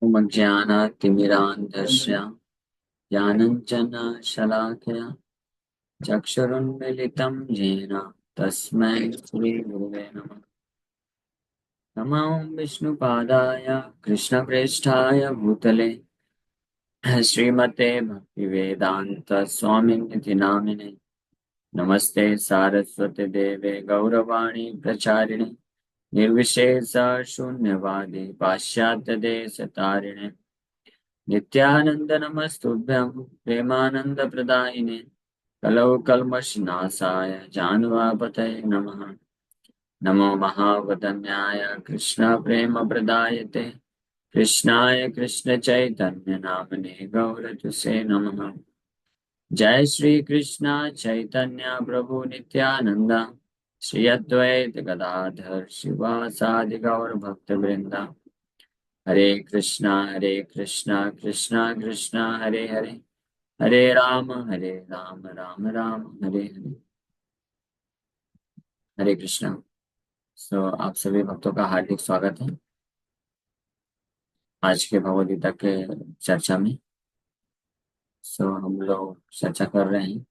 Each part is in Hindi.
ज्ञानातिमिरान्धस्य ज्ञानञ्जनशलाकया चक्षुरुन्मीलितं येन तस्मै श्रीगुरुवे नमः। नमो विष्णुपादाय कृष्णप्रेष्ठाय भूतले श्रीमते भक्तिवेदान्त स्वामिनिधि नामिने। नमस्ते सारस्वती देवे गौरवाणी प्रचारिणे निर्विशेष शून्यवादी पाश्चात्य देश तारिणे नित्यानंद नमस्तुभ्यं प्रेमानंद प्रदायिने कलौ कल्मषनाशाय जानवापतये नमः। नमो महावदन्याय कृष्ण प्रेम प्रदायते कृष्णाय कृष्ण चैतन्य नामने गौरतुसे नमः। जय श्री कृष्ण चैतन्य प्रभु नित्यानंद श्री अद्वैत गदाधर शिवासादि गौर भक्त वृंदा। हरे कृष्णा कृष्णा कृष्णा हरे हरे हरे राम राम राम हरे हरे। हरे कृष्णा। आप सभी भक्तों का हार्दिक स्वागत है आज के भगवद गीता के चर्चा में। हम लोग चर्चा कर रहे हैं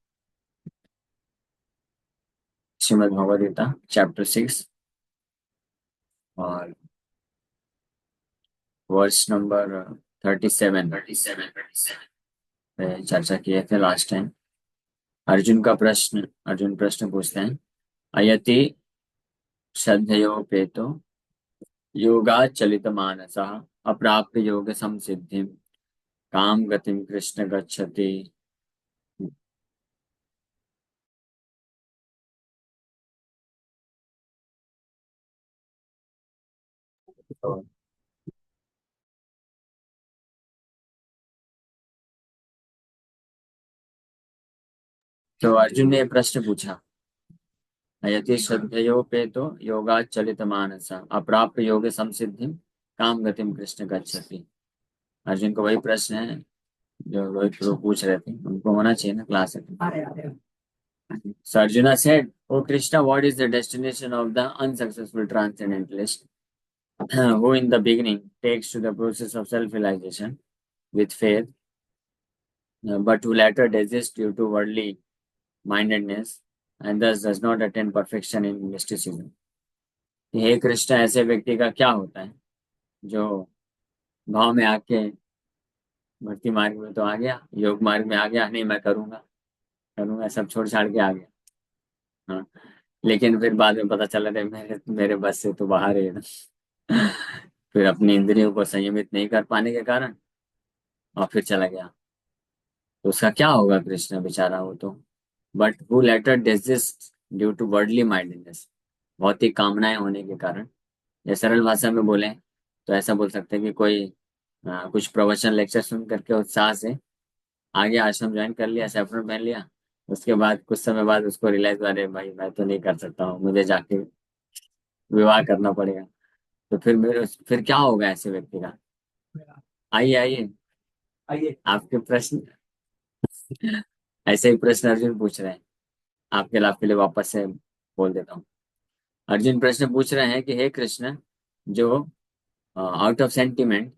श्रीमद् भगवद गीता चैप्टर 6 और वर्स नंबर 37 पे चर्चा किए थे लास्ट टाइम। अर्जुन प्रश्न पूछते हैं, अयति श्रद्धयोपेतो योगाचलितमानसः अप्राप्य योग संसिद्धिं काम गतिम कृष्ण गच्छति। तो, अर्जुन ने प्रश्न पूछा, यदि श्रद्धयोपेतो योगाचलितमानसः अप्राप्य योग संसिद्धिं काम गतिम कृष्ण गच्छति। अर्जुन को वही प्रश्न है जो रोहित प्रो पूछ रहे थे, उनको होना चाहिए ना क्लास में। So Arjuna said, "O Krishna, what is the destination of the unsuccessful transcendentalist who in the beginning takes to the process of self-realization with faith, but who later desists due to worldly mindedness and thus does not attain perfection in mysticism?" हे कृष्ण, ऐसे व्यक्ति का क्या होता है जो भाव में आके भक्ति मार्ग में तो आ गया, योग मार्ग में आ गया, नहीं मैं करूंगा करूंगा सब छोड़ छाड़ के आ गया, हाँ, लेकिन फिर बाद में पता चला रे मेरे मेरे बस से तो बाहर है ना। फिर अपनी इंद्रियों को संयमित नहीं कर पाने के कारण और फिर चला गया, तो उसका क्या होगा कृष्ण बेचारा हो तो। But who later digest due to worldly mindness, बहुत ही कामनाएं होने के कारण, या सरल भाषा में बोले तो ऐसा बोल सकते हैं कि कोई कुछ प्रवचन लेक्चर सुन करके उत्साह से आगे आश्रम ज्वाइन कर लिया, सेपरेट पहन लिया, उसके बाद कुछ समय बाद उसको रियलाइज, अरे भाई मैं तो नहीं कर सकता हूँ, मुझे जाके विवाह करना पड़ेगा। तो फिर क्या होगा ऐसे व्यक्ति का। आइए आइए आइए आपके प्रश्न। ऐसे ही प्रश्न अर्जुन पूछ रहे हैं, आपके लाभ के लिए वापस से बोल देता हूँ। अर्जुन प्रश्न पूछ रहे हैं कि हे कृष्ण, जो आउट ऑफ सेंटिमेंट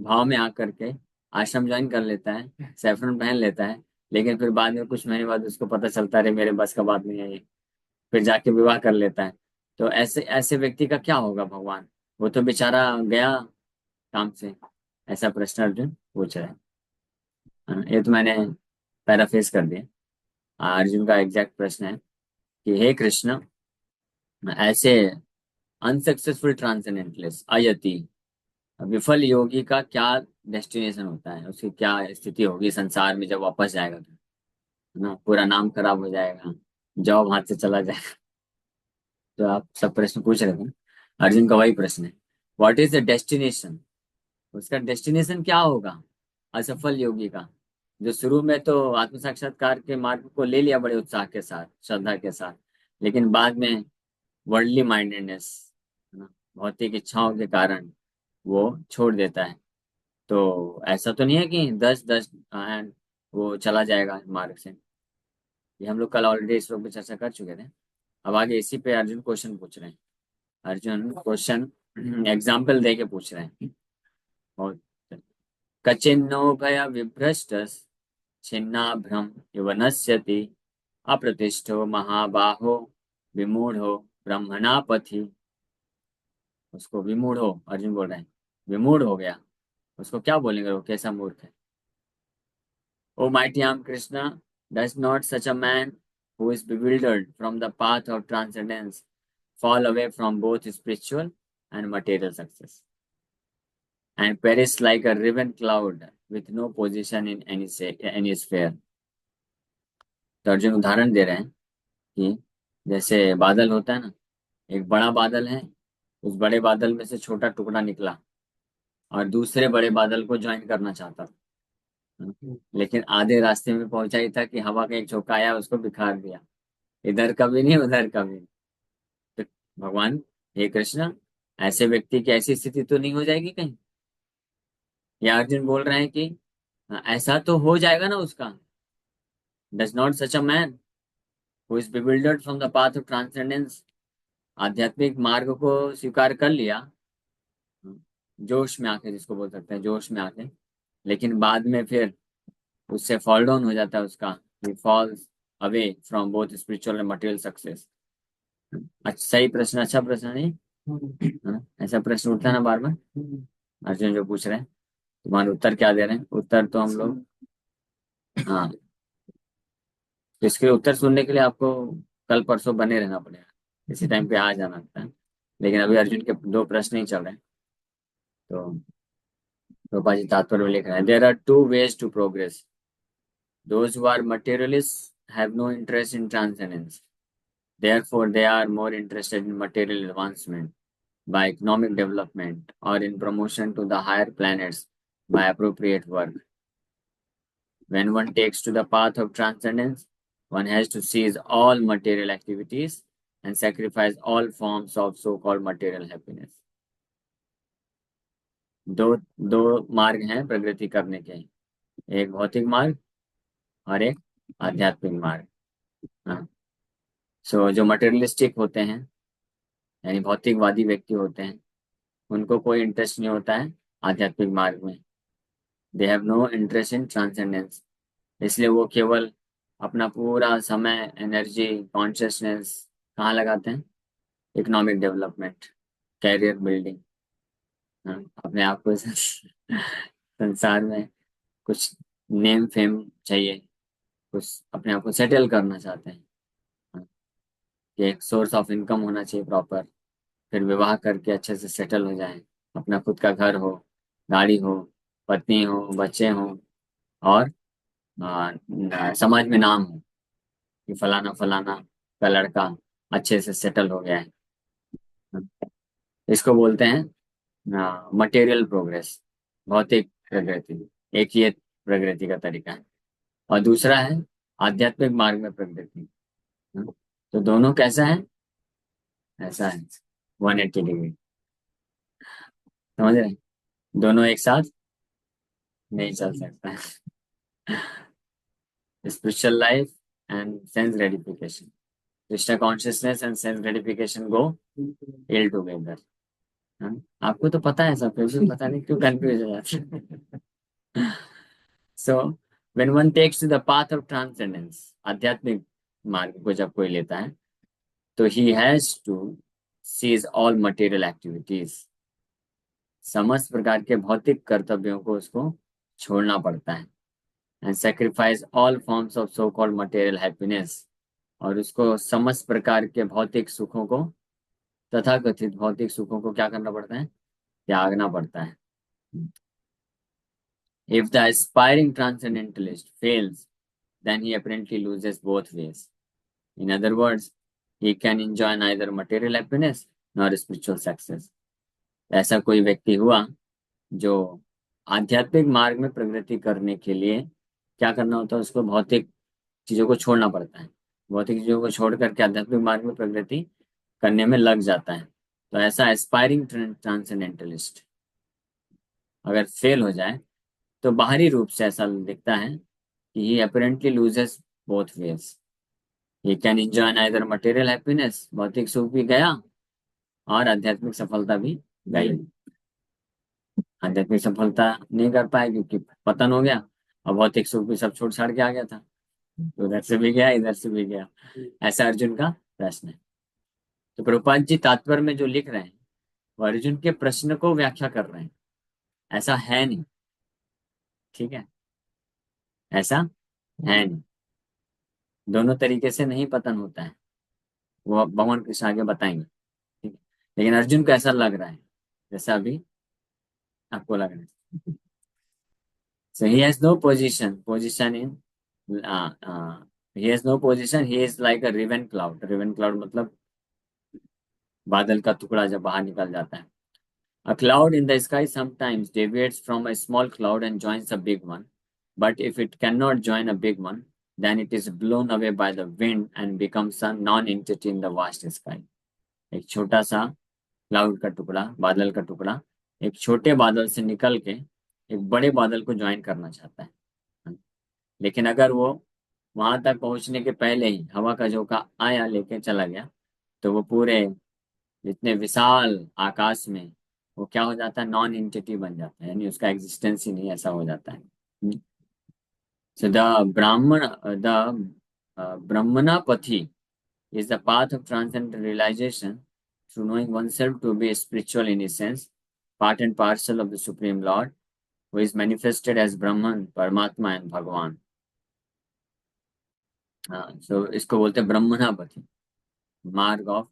भाव में आकर के आश्रम ज्वाइन कर लेता है, सैफरन पहन लेता है, लेकिन फिर बाद में कुछ महीने बाद उसको पता चलता है मेरे बस का बात नहीं है ये, फिर जाके विवाह कर लेता है, तो ऐसे ऐसे व्यक्ति का क्या होगा भगवान, वो तो बेचारा गया काम से। ऐसा प्रश्न अर्जुन पूछ रहे हैं। ये तो मैंने पैराफ्रेज कर दिया। अर्जुन का एग्जैक्ट प्रश्न है कि हे कृष्ण, ऐसे अनसक्सेसफुल ट्रांसेंडेंटलिस्ट अयति विफल योगी का क्या डेस्टिनेशन होता है, उसकी क्या स्थिति होगी संसार में जब वापस जाएगा तो, है ना, पूरा नाम खराब हो जाएगा, जॉब हाथ से चला जाएगा। तो आप सब प्रश्न पूछ रहे थे ना? अर्जुन का वही प्रश्न है, व्हाट इज द डेस्टिनेशन, उसका डेस्टिनेशन क्या होगा असफल योगी का, जो शुरू में तो आत्म साक्षात्कार के मार्ग को ले लिया बड़े उत्साह के साथ श्रद्धा के साथ, लेकिन बाद में वर्ल्डली माइंडेडनेस, है ना, भौतिक इच्छाओं के कारण वो छोड़ देता है। तो ऐसा तो नहीं है कि 10-10 एंड वो चला जाएगा मार्ग से। ये हम लोग कल ऑलरेडी इस पे चर्चा कर चुके थे। अब आगे इसी पे अर्जुन क्वेश्चन पूछ रहे हैं। अर्जुन क्वेश्चन एग्जाम्पल दे के पूछ रहे हैं, बहुत कचिन्नो भय विभ्रष्ट छिन्नाभ्रम इव नश्यति अप्रतिष्ठो महाबाहो विमूढ़ो ब्रह्मणा पथि। उसको विमूढ़ो, अर्जुन बोल रहे हैं विमूढ़ हो गया, उसको क्या बोलेंगे, वो कैसा मूर्ख है। O mighty arm Krishna, does not such a man who is bewildered from the path of transcendence fall away from both spiritual and material success and perish like a riven cloud with no position in any sphere? तो अर्जुन उदाहरण दे रहे हैं कि जैसे बादल होता है ना, एक बड़ा बादल है, उस बड़े बादल में से छोटा टुकड़ा निकला और दूसरे बड़े बादल को ज्वाइन करना चाहता था, लेकिन आधे रास्ते में पहुंचा ही था कि हवा का एक झोंका आया, उसको बिखार दिया, इधर कभी नहीं उधर कभी। तो भगवान, हे कृष्ण, ऐसे व्यक्ति की ऐसी स्थिति तो नहीं हो जाएगी कहीं? या अर्जुन बोल रहे हैं कि ऐसा तो हो जाएगा ना उसका। Does not such a man who is bewildered from the path of transcendence, आध्यात्मिक मार्ग को स्वीकार कर लिया, जोश में आके, जिसको बोल सकते हैं जोश में आके, लेकिन बाद में फिर उससे फॉल डाउन हो जाता है उसका, he falls away from both spiritual and material success. अच्छा, सही प्रश्न, अच्छा प्रश्न नहीं? ऐसा प्रश्न उठता है ना बार बार। अर्जुन जो पूछ रहे हैं, तुम्हारे उत्तर क्या दे रहे हैं? उत्तर तो हम लोग, हाँ, तो इसके उत्तर सुनने के लिए आपको कल परसों बने रहना पड़ेगा, इसी टाइम पे आ जाना लगता है। लेकिन अभी अर्जुन के दो प्रश्न ही चल रहे हैं। तो रूपा जी तात्पर्य में लिख रहे हैं, there are two ways to progress. Those who are materialist have no interest in transcendence, therefore they are more interested in material advancement by economic development or in promotion to the higher planets by appropriate work. When one takes to the path of transcendence, one has to cease all material activities and sacrifice all forms of so-called material happiness. दो दो मार्ग हैं प्रगति करने के, एक भौतिक मार्ग और एक आध्यात्मिक मार्ग। हाँ, सो जो मटेरियलिस्टिक होते हैं, यानी भौतिकवादी व्यक्ति होते हैं, उनको कोई इंटरेस्ट नहीं होता है आध्यात्मिक मार्ग में। They have no interest in transcendence, इसलिए वो केवल अपना पूरा समय, एनर्जी, कॉन्शियसनेस कहाँ लगाते हैं? इकोनॉमिक डेवलपमेंट, कैरियर बिल्डिंग, अपने आप को संसार में कुछ नेम फेम चाहिए, कुछ अपने आप को सेटल करना चाहते हैं, हाँ, कि एक सोर्स ऑफ इनकम होना चाहिए प्रॉपर, फिर विवाह करके अच्छे से सेटल हो जाए, अपना खुद का घर हो, गाड़ी हो, पत्नी हो, बच्चे हो, और समाज में नाम हो कि फलाना फलाना का लड़का अच्छे से सेटल हो गया है। इसको बोलते हैं मटेरियल प्रोग्रेस, भौतिक प्रगति। एक ये प्रगति का तरीका है, और दूसरा है आध्यात्मिक मार्ग में प्रगति। तो दोनों कैसा है? ऐसा है 180 डिग्री, समझ रहे हैं? दोनों एक साथ नहीं चल सकता है। Spiritual life and sense gratification, Krishna consciousness and sense gratification go ill together. आपको तो पता है सब, फिर भी पता नहीं क्यों कंफ्यूज हो जाते हैं। So when one takes to the path of transcendence, आध्यात्मिक मार्ग को जब कोई लेता है, तो he has to cease all material activities, समस्त प्रकार के भौतिक कर्तव्यों को उसको छोड़ना पड़ता है, and sacrifice all forms of so called material happiness, और उसको समस्त प्रकार के भौतिक सुखों को, तथाकथित भौतिक सुखों को क्या करना पड़ता है? त्यागना पड़ता है। If the aspiring transcendentalist fails, then he apparently loses both ways. In other words, he can enjoy neither material happiness nor spiritual success. ऐसा कोई व्यक्ति हुआ जो आध्यात्मिक मार्ग में प्रगति करने के लिए क्या करना होता है? उसको भौतिक चीजों को छोड़ना पड़ता है, भौतिक चीजों को छोड़ करके आध्यात्मिक मार्ग में प्रगति करने में लग जाता है। तो ऐसा एस्पायरिंग ट्रांसेंडेंटलिस्ट अगर फेल हो जाए, तो बाहरी रूप से ऐसा दिखता है कि he apparently loses both ways. He can enjoy neither material happiness, भौतिक सुख भी गया, और आध्यात्मिक सफलता भी गई। आध्यात्मिक सफलता नहीं कर पाए क्योंकि पतन हो गया, और भौतिक सुख भी सब छोड़ छाड़ के आ गया था, तो उधर से भी गया इधर से भी गया। ऐसा अर्जुन का प्रश्न है। तो प्रभुपाद जी तात्पर्य में जो लिख रहे हैं वो अर्जुन के प्रश्न को व्याख्या कर रहे हैं, ऐसा है नहीं। ठीक है, ऐसा है नहीं, दोनों तरीके से नहीं पतन होता है, वो भगवान कृष्ण आगे बताएंगे। ठीक है, लेकिन अर्जुन को ऐसा लग रहा है जैसा अभी आपको लग रहा है। So he has no position in he has no position, he is like a raven cloud। raven cloud मतलब बादल का टुकड़ा जब बाहर निकल जाता है। A cloud in the sky sometimes deviates from a small cloud and joins a big one, but if it cannot join a big one, then it is blown away by the wind and becomes a non-entity in the vast sky। एक छोटा सा क्लाउड का टुकड़ा, बादल का टुकड़ा, एक छोटे बादल से निकल के एक बड़े बादल को ज्वाइन करना चाहता है, लेकिन अगर वो वहां तक पहुंचने के पहले ही हवा का झोंका आया लेके चला गया, तो वो पूरे इतने विशाल आकाश में वो क्या हो जाता है, नॉन एंटिटी बन जाता है, यानी उसका एग्जिस्टेंस ही नहीं, ऐसा हो जाता है। सो द ब्राह्मण द ब्रह्मणा पथि is the path of transcendental realization through knowing oneself to be spiritual in essence, part and parcel of the Supreme Lord, who is manifested as Brahman, Paramatma and Bhagavan। सो इसको बोलते हैं ब्रह्मणापति, मार्ग ऑफ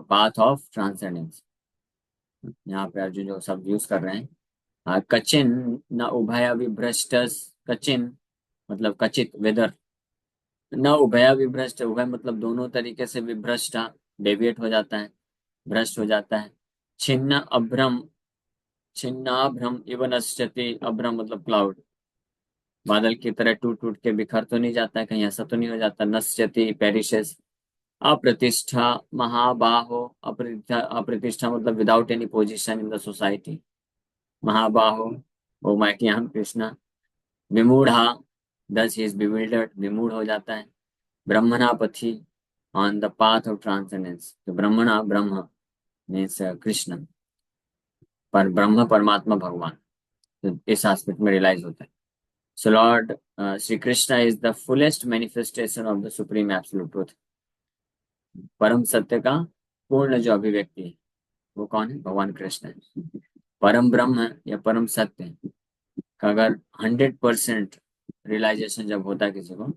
पाथ ऑफ ट्रांसेंडेंस। यहाँ पे अर्जुन जो शब्द यूज कर रहे हैं, कचिन न उभय विभ्रष्ट, कचिन मतलब कचित, वेदर न उभय विभ्रष्ट, उभय मतलब दोनों तरीके से, विभ्रष्ट डेविएट हो जाता है, भ्रष्ट हो जाता है। छिन्न अभ्रम, छिन्नाभ्रम इव नश्यति, अभ्रम मतलब क्लाउड, बादल की तरह टूट टूट के बिखर तो नहीं जाता है, कहीं ऐसा तो नहीं हो जाता, नश्यति पेरिशेस। अप्रतिष्ठा महाबाहो, अप्रतिष्ठा, अप्रतिष्ठा मतलब without any position in the society, महाबाहो ओ माइटी हम कृष्णा। विमूढ़ा, दस इज बिविल्डर्ड, विमूढ़ हो जाता है। ब्रह्मणापथि, on the path of transcendence, तो ब्रह्मणा ब्रह्म मीन्स कृष्ण, पर ब्रह्म परमात्मा भगवान, तो इस एस्पेक्ट में रियलाइज होता है। So Lord Shri Krishna is the fullest manifestation of the supreme absolute truth. परम सत्य का पूर्ण जो अभिव्यक्ति है वो कौन है, भगवान कृष्ण है। परम ब्रह्म या परम सत्य का अगर 100% रियलाइजेशन जब होता है किसी को,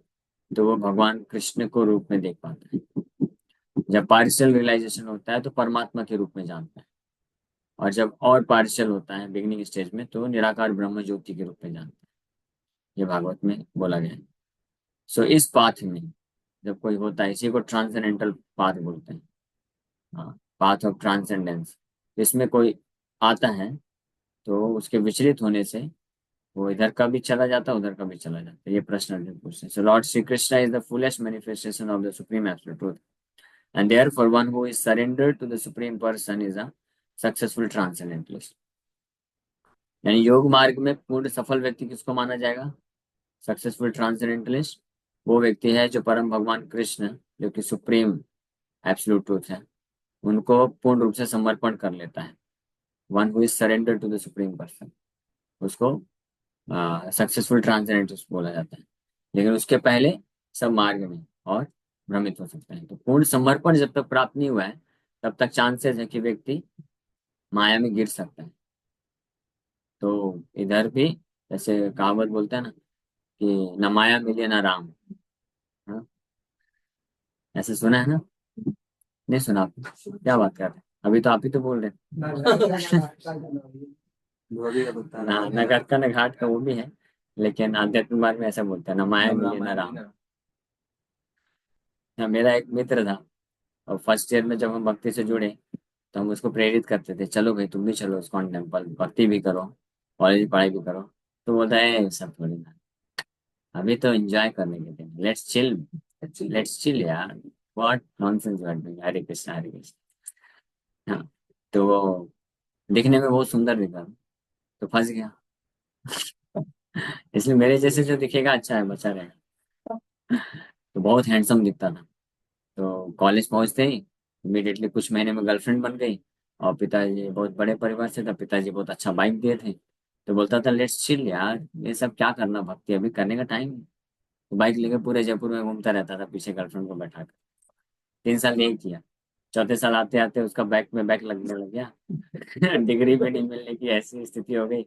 तो वो भगवान कृष्ण को रूप में देख पाता है। जब पार्शियल रियलाइजेशन होता है तो परमात्मा के रूप में जानता है, और जब और पार्शियल होता है बिगिनिंग स्टेज में, तो निराकार ब्रह्म ज्योति के रूप में जानता है। ये भागवत में बोला गया है। सो इस पाथ में जब कोई होता है, इसी को ट्रांसेंडेंटल पाथ बोलते हैं, हाँ, पाथ ऑफ ट्रांसेंडेंस। इसमें कोई आता है तो उसके विचलित होने से वो इधर का भी चला जाता है, उधर का भी चला जाता है। ये प्रश्न अर्जुन पूछते हैं। So Lord Shri Krishna is the fullest manifestation of the supreme absolute truth, and therefore one who is surrendered to the supreme person is a successful transcendentalist. यानी योग मार्ग में पूर्ण सफल व्यक्ति किसको माना जाएगा, सक्सेसफुल ट्रांसेंडेंटलिस्ट। वो व्यक्ति है जो परम भगवान कृष्ण, जो कि सुप्रीम एब्सोल्यूट ट्रूथ है, उनको पूर्ण रूप से समर्पण कर लेता है। One who is surrender to the supreme person, उसको सक्सेसफुल ट्रांसेंडेंटलिस्ट बोला जाता है। लेकिन उसके पहले सब मार्ग में और भ्रमित हो सकते हैं। तो पूर्ण समर्पण जब तक प्राप्त नहीं हुआ है, तब तक चांसेस है कि व्यक्ति माया में गिर सकता है। तो इधर भी जैसे कहावत बोलते हैं ना कि न माया मिले न राम, हाँ? ऐसे सुना है ना, नहीं सुना आपने? क्या बात कर रहे हैं, अभी तो आप ही तो बोल रहे हैं। ना नगर का न घाट का वो भी है, लेकिन आध्यात्मिक मार्ग में ऐसा बोलते हैं, न माया मिले न राम। हाँ, मेरा एक मित्र था, और फर्स्ट ईयर में जब हम भक्ति से जुड़े तो हम उसको प्रेरित करते थे, चलो भाई तुम भी चलो इस्कॉन टेम्पल, भक्ति भी करो, कॉलेज की पढ़ाई भी करो। तो बोलता है सब थोड़ी ना, अभी तो एंजॉय करने के दिन, लेट्स चिल, लेट्स चिल यार, what nonsense you are doing, Hare Krishna Hare Krishna. हाँ, तो वो दिखने में बहुत सुंदर दिखा, तो फंस गया। इसलिए मेरे जैसे जो दिखेगा अच्छा है, बचा रहेगा। तो बहुत हैंडसम दिखता था। तो कॉलेज पहुंचते ही इमीडिएटली कुछ महीने में गर्लफ्रेंड बन गई, और पिताजी बहुत बड़े परिवार से था, पिताजी बहुत अच्छा बाइक दिए थे। तो बोलता था लेट्स चिल यार, ये सब क्या करना, भक्ति अभी करने का टाइम है। तो बाइक लेके पूरे जयपुर में घूमता रहता था पीछे गर्लफ्रेंड को बैठा कर। 3 साल यही किया। चौथे साल आते आते उसका बैक में बैक लगने लग गया। डिग्री पे नहीं मिलने की ऐसी स्थिति हो गई,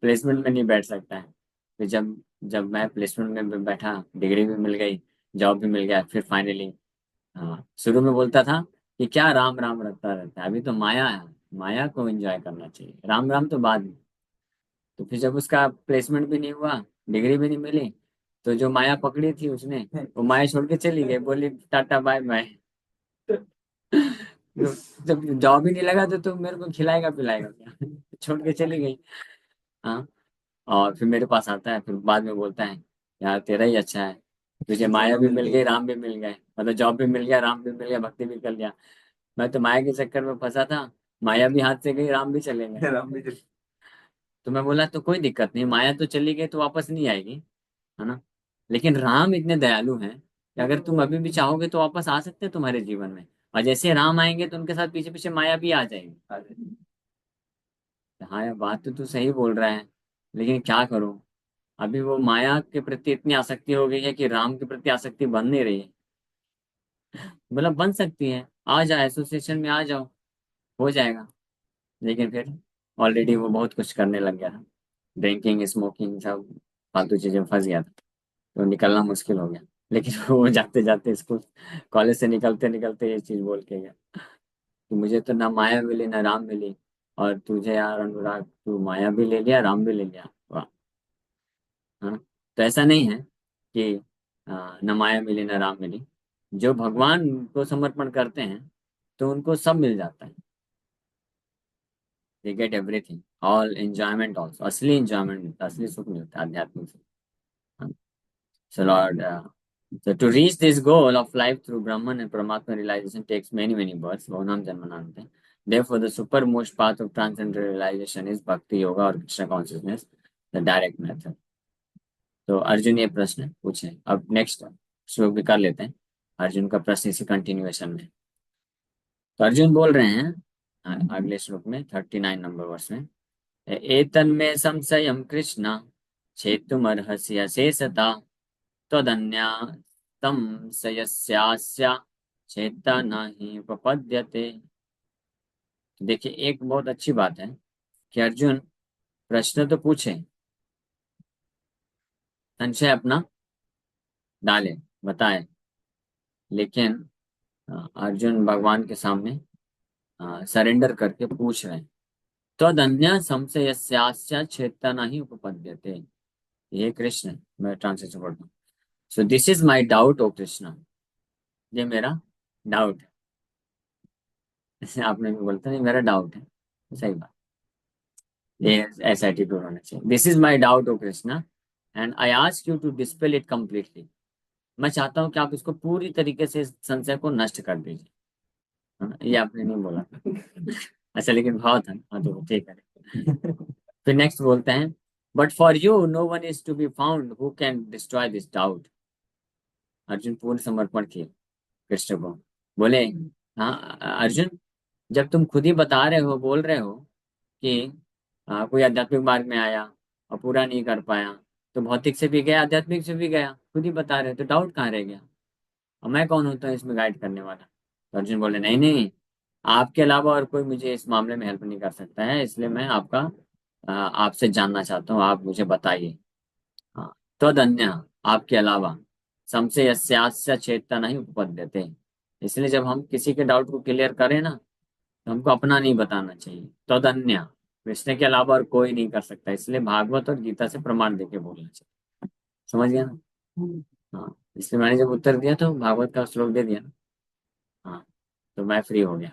प्लेसमेंट में नहीं बैठ सकता है। फिर जब जब मैं प्लेसमेंट में बैठा, डिग्री भी मिल गई, जॉब भी मिल गया, फिर फाइनली। हाँ, शुरू में बोलता था कि क्या राम राम रटता रहता है, अभी तो माया है, माया को एंजॉय करना चाहिए, राम राम तो बाद में। तो फिर जब उसका प्लेसमेंट भी नहीं हुआ, डिग्री भी नहीं मिली, तो जो माया पकड़ी थी उसने, वो माया छोड़ के चली गई, बोली टाटा बाय बाय। तो जब जॉब ही नहीं लगा तो तुम मेरे को खिलाएगा पिलाएगा क्या? छोड़ के चली गई। हाँ। और फिर मेरे पास आता है, फिर बाद में बोलता है यार तेरा ही अच्छा है, तुझे माया भी मिल गई, राम भी मिल गए, मतलब जॉब भी मिल गया, राम भी मिल गया, भक्ति भी कर लिया। मैं तो माया के चक्कर में फंसा था, माया भी हाथ से गई, राम भी चले गए। राम भी चले। तो मैं बोला तो कोई दिक्कत नहीं, माया तो चली गई तो वापस नहीं आएगी, है ना। लेकिन राम इतने दयालु हैं कि अगर तुम अभी भी चाहोगे तो वापस आ सकते हैं तुम्हारे जीवन में। और जैसे राम आएंगे तो उनके साथ पीछे पीछे माया भी आ जाएगी। हाँ यार, बात तो तू सही बोल रहा है, लेकिन क्या करूं। अभी वो माया के प्रति इतनी आसक्ति हो गई है कि राम के प्रति आसक्ति बन नहीं रही है। मतलब बन सकती है, आ जाए एसोसिएशन में आ जाओ, हो जाएगा। लेकिन फिर ऑलरेडी वो बहुत कुछ करने लग गया था, ड्रिंकिंग स्मोकिंग सब फालतू चीजें में फंस गया था। तो निकलना मुश्किल हो गया। लेकिन वो जाते जाते स्कूल कॉलेज से निकलते निकलते ये चीज बोल के गया कि मुझे तो ना माया मिली ना राम मिली, और तुझे यार अनुराग तू माया भी ले लिया, राम भी ले लिया, वाह। हाँ। तो ऐसा नहीं है कि न माया मिली न राम मिली। जो भगवान को समर्पण करते हैं तो उनको सब मिल जाता है। They get everything, all enjoyment also, असली एंजॉयमेंट, असली सुख मिलता है आध्यात्मिक सुख। So Lord, so to reach this goal of life through Brahman and Paramatma realization takes many, many births. Bhavanam Janmanante. Therefore, the supermost path of transcendental realization is Bhakti Yoga or Krishna consciousness, the direct method. तो अर्जुन ये प्रश्न पूछे, अब नेक्स्ट श्लोक भी कर लेते हैं। अर्जुन का प्रश्न इसी कंटिन्यूएशन में। तो अर्जुन बोल रहे हैं अगले श्लोक में 39 नंबर वर्ष में, एतन्मे संशयं कृष्ण छेतुमर्हसि अशेषतः त्वदन्या संशयस्यास्य चेता न ही उपपद्यते। देखिए, एक बहुत अच्छी बात है कि अर्जुन प्रश्न तो पूछे, संशय अपना डाले, बताए, लेकिन अर्जुन भगवान के सामने सरेंडर करके पूछ रहे हैं। त्वदन्य संशयस्यास्य चेता न ही उपपद्यते। ये कृष्ण, मैं ट्रांसलेशन पढ़ता हूँ। So this is my doubt ओ कृष्णा, ये मेरा डाउट है। आपने भी बोलता नहीं मेरा डाउट है, सही बात। ये ऐसा एटीट्यूड होना चाहिए। This is my doubt O Krishna and I ask you to dispel it completely. मैं चाहता हूँ कि आप इसको पूरी तरीके से इस संशय को नष्ट कर दीजिए। हाँ, ये आपने नहीं बोला। अच्छा, लेकिन भाव था, हाँ तो ठीक है। फिर नेक्स्ट बोलते हैं, but for you no one is to be found who can destroy this doubt. Arjun पूर्ण समर्पण किए कृष्ण को, बोले हाँ अर्जुन, जब तुम खुद ही बता रहे हो, बोल रहे हो कि कोई आध्यात्मिक मार्ग में आया और पूरा नहीं कर पाया, तो भौतिक से भी गया, आध्यात्मिक से भी गया, खुद ही बता रहे हो, तो डाउट कहाँ रह गया? और मैं कौन होता हूँ इसमें गाइड करने वाला? तो अर्जुन बोले नहीं नहीं, आपके अलावा और कोई मुझे इस मामले में हेल्प नहीं कर सकता है, इसलिए मैं आपका आपसे जानना चाहता हूँ, आप मुझे बताइए। हाँ, तदन्य, आपके अलावा, समसे यस्यास्य चेतना नहीं उपपद्यते। इसलिए जब हम किसी के डाउट को क्लियर करें ना, तो हमको अपना नहीं बताना चाहिए। तदन्य, कृष्ण के अलावा और कोई नहीं कर सकता, इसलिए भागवत और गीता से प्रमाण देके बोलना चाहिए। समझ गया ना? हाँ, इसलिए मैंने जब उत्तर दिया तो भागवत का श्लोक दे दिया ना। हाँ, तो मैं फ्री हो गया।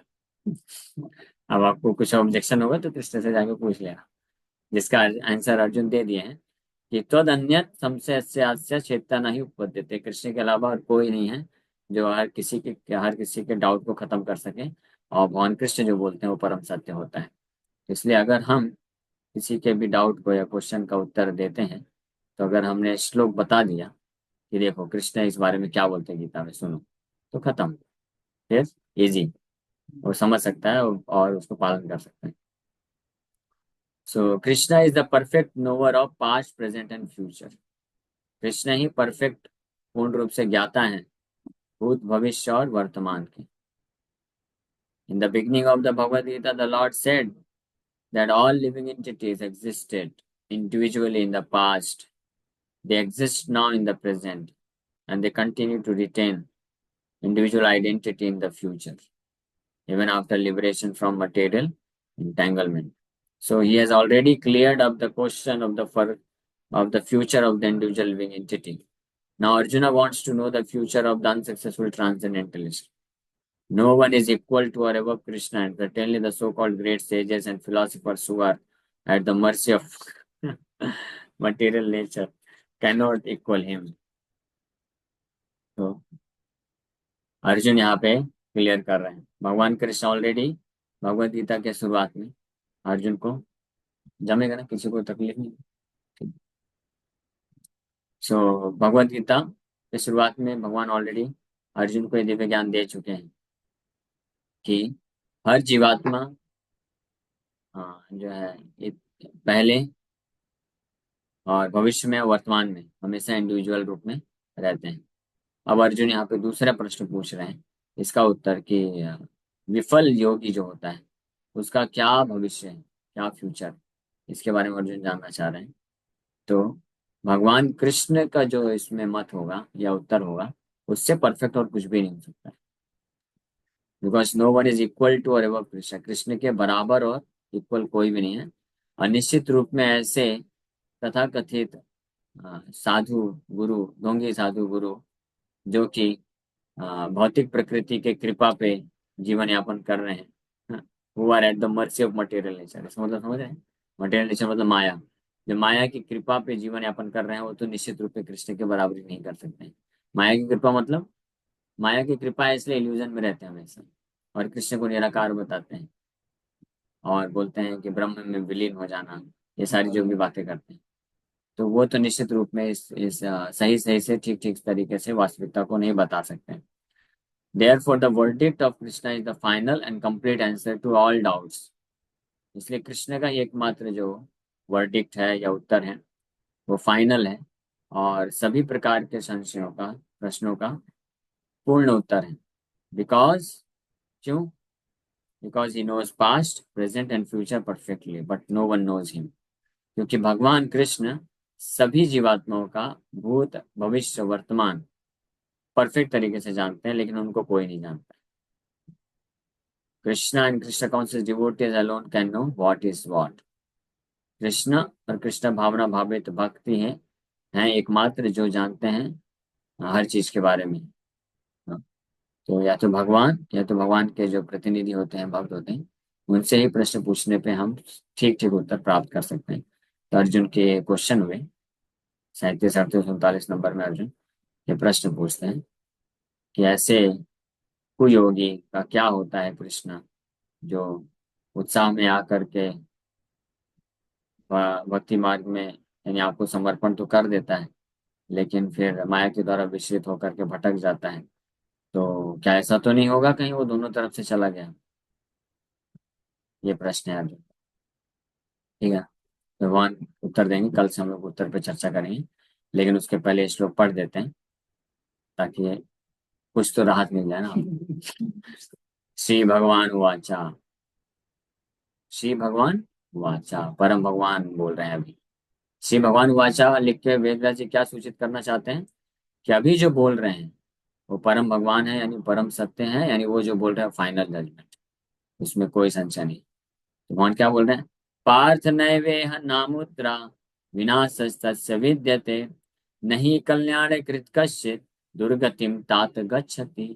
अब आपको कुछ ऑब्जेक्शन होगा तो कृष्ण से जाके पूछ लेना। जिसका आंसर अर्जुन दे दिए हैं कि तद अन्य संशय चेतना नहीं उपपद्यते। कृष्ण के अलावा और कोई नहीं है जो हर किसी के डाउट को खत्म कर सके। और भगवान कृष्ण जो बोलते हैं वो परम सत्य होता है। इसलिए अगर हम किसी के भी डाउट को या क्वेश्चन का उत्तर देते हैं, तो अगर हमने श्लोक बता दिया कि देखो कृष्ण इस बारे में क्या बोलते हैं गीता में, सुनो, तो खत्म, फिर इजी। वो समझ सकता है और उसको पालन कर सकता है। So Krishna is the perfect knower of past present and future. Krishna ही परफेक्ट पूर्ण रूप से ज्ञाता है भूत भविष्य और वर्तमान के। In the beginning of the Bhagavad Gita the lord said that all living entities existed individually in the past, they exist now in the present, and they continue to retain individual identity in the future, even after liberation from material entanglement. So he has already cleared up the question of the future of the individual living entity. Now Arjuna wants to know the future of the unsuccessful transcendentalist. No one is equal to or above Krishna, and certainly the so-called great sages and philosophers who are at the mercy of material nature cannot equal him. तो अर्जुन यहाँ पे क्लियर कर रहे हैं। भगवान कृष्ण ऑलरेडी भगवद गीता के शुरुआत में अर्जुन को, जमेगा ना, किसी को तकलीफ नहीं। सो भगवद गीता के शुरुआत में भगवान ऑलरेडी अर्जुन को ये दिव्य ज्ञान दे चुके हैं कि हर जीवात्मा जो है ये पहले और भविष्य में वर्तमान में हमेशा इंडिविजुअल रूप में रहते हैं। अब अर्जुन यहाँ पे दूसरा प्रश्न पूछ रहे हैं इसका उत्तर कि विफल योगी जो होता है उसका क्या भविष्य है, क्या फ्यूचर, इसके बारे में अर्जुन जानना चाह रहे हैं। तो भगवान कृष्ण का जो इसमें मत होगा या उत्तर होगा उससे परफेक्ट और कुछ भी नहीं हो सकता, because no one is equal to or ever Krishna. Krishna के बराबर और इक्वल कोई भी नहीं है। और निश्चित रूप में ऐसे तथा कथित साधु गुरु, ढोंगी साधु गुरु जो कि भौतिक प्रकृति के कृपा पे जीवन यापन कर रहे हैं, वो are at the mercy of material nature. इसका मतलब समझ रहे हैं? मटेरियल नेचर मतलब माया। जो माया की कृपा पे जीवन यापन कर रहे हैं वो तो निश्चित रूप से कृष्ण के बराबरी नहीं कर सकते हैं। माया की कृपा मतलब, माया की कृपा है इसलिए इल्यूजन में रहते हैं हमेशा, और कृष्ण को निराकार बताते हैं और बोलते हैं कि ब्रह्म में विलीन हो जाना, ये सारी जो भी बातें करते हैं, तो वो तो निश्चित रूप में इस सही सही से ठीक ठीक तरीके से वास्तविकता को नहीं बता सकते। Therefore, the verdict of Krishna is the final and complete answer to all doubts. इसलिए कृष्ण का ही एकमात्र जो वर्डिक्ट है या उत्तर है वो फाइनल है और सभी प्रकार के संशयों का, प्रश्नों का पूर्ण उत्तर है। बिकॉज, क्यों? Because he knows past present and future perfectly but no one knows him. क्योंकि भगवान कृष्ण सभी जीवात्माओं का भूत भविष्य वर्तमान परफेक्ट तरीके से जानते हैं, लेकिन उनको कोई नहीं जानता। Krishna and Krishna conscious devotees alone can know what is what. Krishna और कृष्ण भावना भावित भक्ति हैं एकमात्र जो जानते हैं हर चीज के बारे में। तो या तो भगवान या तो भगवान के जो प्रतिनिधि होते हैं, भक्त होते हैं, उनसे ही प्रश्न पूछने पे हम ठीक ठीक उत्तर प्राप्त कर सकते हैं। तो अर्जुन के क्वेश्चन हुए 37, 38, 39 नंबर में अर्जुन ये प्रश्न पूछते हैं कि ऐसे कुयोगी का क्या होता है कृष्ण जो उत्साह में आकर के भक्ति मार्ग में यानी आपको समर्पण तो कर देता है लेकिन फिर माया के द्वारा विचलित होकर के भटक जाता है। तो क्या ऐसा तो नहीं होगा कहीं वो दोनों तरफ से चला गया? ये प्रश्न है अर्जुन। ठीक है, भगवान उत्तर देंगे, कल से हम लोग उत्तर पे चर्चा करेंगे, लेकिन उसके पहले श्लोक पढ़ देते हैं ताकि कुछ तो राहत मिल जाए ना। श्री भगवान वाचा, श्री भगवान वाचा, परम भगवान बोल रहे हैं अभी। श्री भगवान वाचा लिख के वेदव्यास जी क्या सूचित करना चाहते हैं कि अभी जो बोल रहे हैं वो परम भगवान है, यानी परम सत्य है, यानी वो जो बोल रहे हैं फाइनल जजमेंट, उसमें कोई संशय नहीं। तो भगवान क्या बोल रहे हैं? पार्थ नैवेह नामुत्रा विनाशस्तस्य विद्यते नहीं कल्याण कृत कश्चित दुर्गतिम तात गच्छति।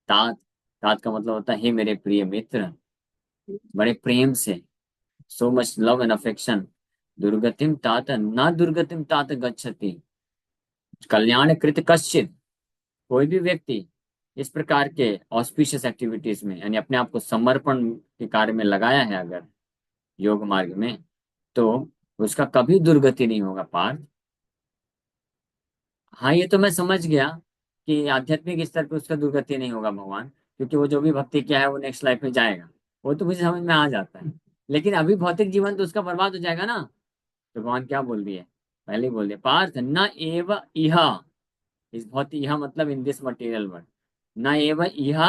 तात, तात का मतलब होता है हे मेरे प्रिय मित्र, बड़े प्रेम से, so much love and affection. दुर्गतिम तात ना दुर्गतिम तात गच्छति, कल्याण कृत कश्चित, कोई भी व्यक्ति इस प्रकार के ऑस्पिशियस एक्टिविटीज में यानी अपने आप को समर्पण के कार्य में लगाया है अगर योग मार्ग में, तो उसका कभी दुर्गति नहीं होगा पार्थ। हाँ, ये तो मैं समझ गया कि आध्यात्मिक स्तर पे उसका दुर्गति नहीं होगा भगवान, क्योंकि वो जो भी भक्ति किया है वो नेक्स्ट लाइफ में जाएगा, वो तो मुझे समझ में आ जाता है। लेकिन अभी भौतिक जीवन तो उसका बर्बाद हो जाएगा ना। तो भगवान क्या बोल दिए, पहले ही बोल दिया, पार्थ न एव इह, इस भौतिक, यह मतलब इन दिस मटेरियल वर्ल्ड, न एव इह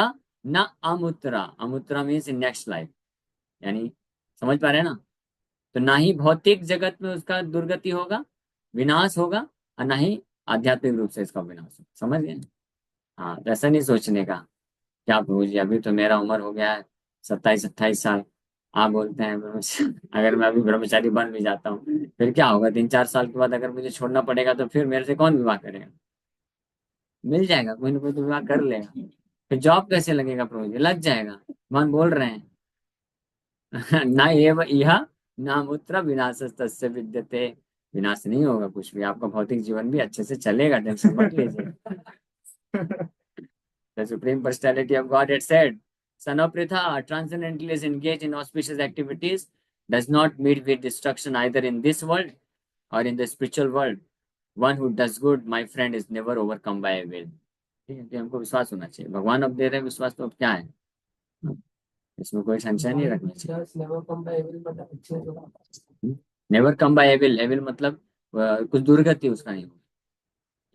न अमुत्रा, अमुत्रा मीन्स इन नेक्स्ट लाइफ, यानी समझ पा रहे हैं ना। तो ना ही भौतिक जगत में उसका दुर्गति होगा, विनाश होगा, और ना ही आध्यात्मिक रूप से इसका विनाश होगा, समझ गए। हाँ, तो ऐसा नहीं सोचने का, क्या प्रभु जी अभी तो मेरा उम्र हो गया है 27-28 साल, आप बोलते हैं अगर मैं अभी ब्रह्मचारी बन भी जाता हूँ फिर क्या होगा, 3-4 साल के बाद अगर मुझे छोड़ना पड़ेगा तो फिर मेरे से कौन विवाह करेगा। मिल जाएगा, कोई ना कोई तो विवाह कर लेगा। फिर जॉब कैसे लगेगा प्रभु जी, लग जाएगा, भगवान बोल रहे हैं। ना एव इह ना मूत्र विनाश तस्य विद्यते, विनाश नहीं होगा कुछ भी, आपका भौतिक जीवन भी अच्छे से चलेगा, टेंशन मत लीजिए। The Supreme Personality of Godhead said, Son of Pritha, transcendental is engaged in auspicious activities, does not meet with destruction either in this world or in the spiritual world. One who does good, my friend, is never overcome by evil. ठीक है, तो हमको विश्वास होना चाहिए, भगवान अब दे रहे हैं विश्वास, तो अब क्या है, इसमें कोई संशय नहीं रखना चाहिए। Never come by evil, evil मतलब कुछ दुर्गति उसका नहीं हो।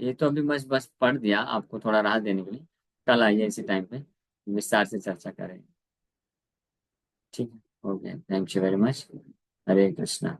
ये तो अभी बस बस पढ़ दिया आपको थोड़ा राहत देने के लिए, कल आइए इसी टाइम पे विस्तार से चर्चा करेंगे। ठीक है, okay, thank you very much. Hare Krishna.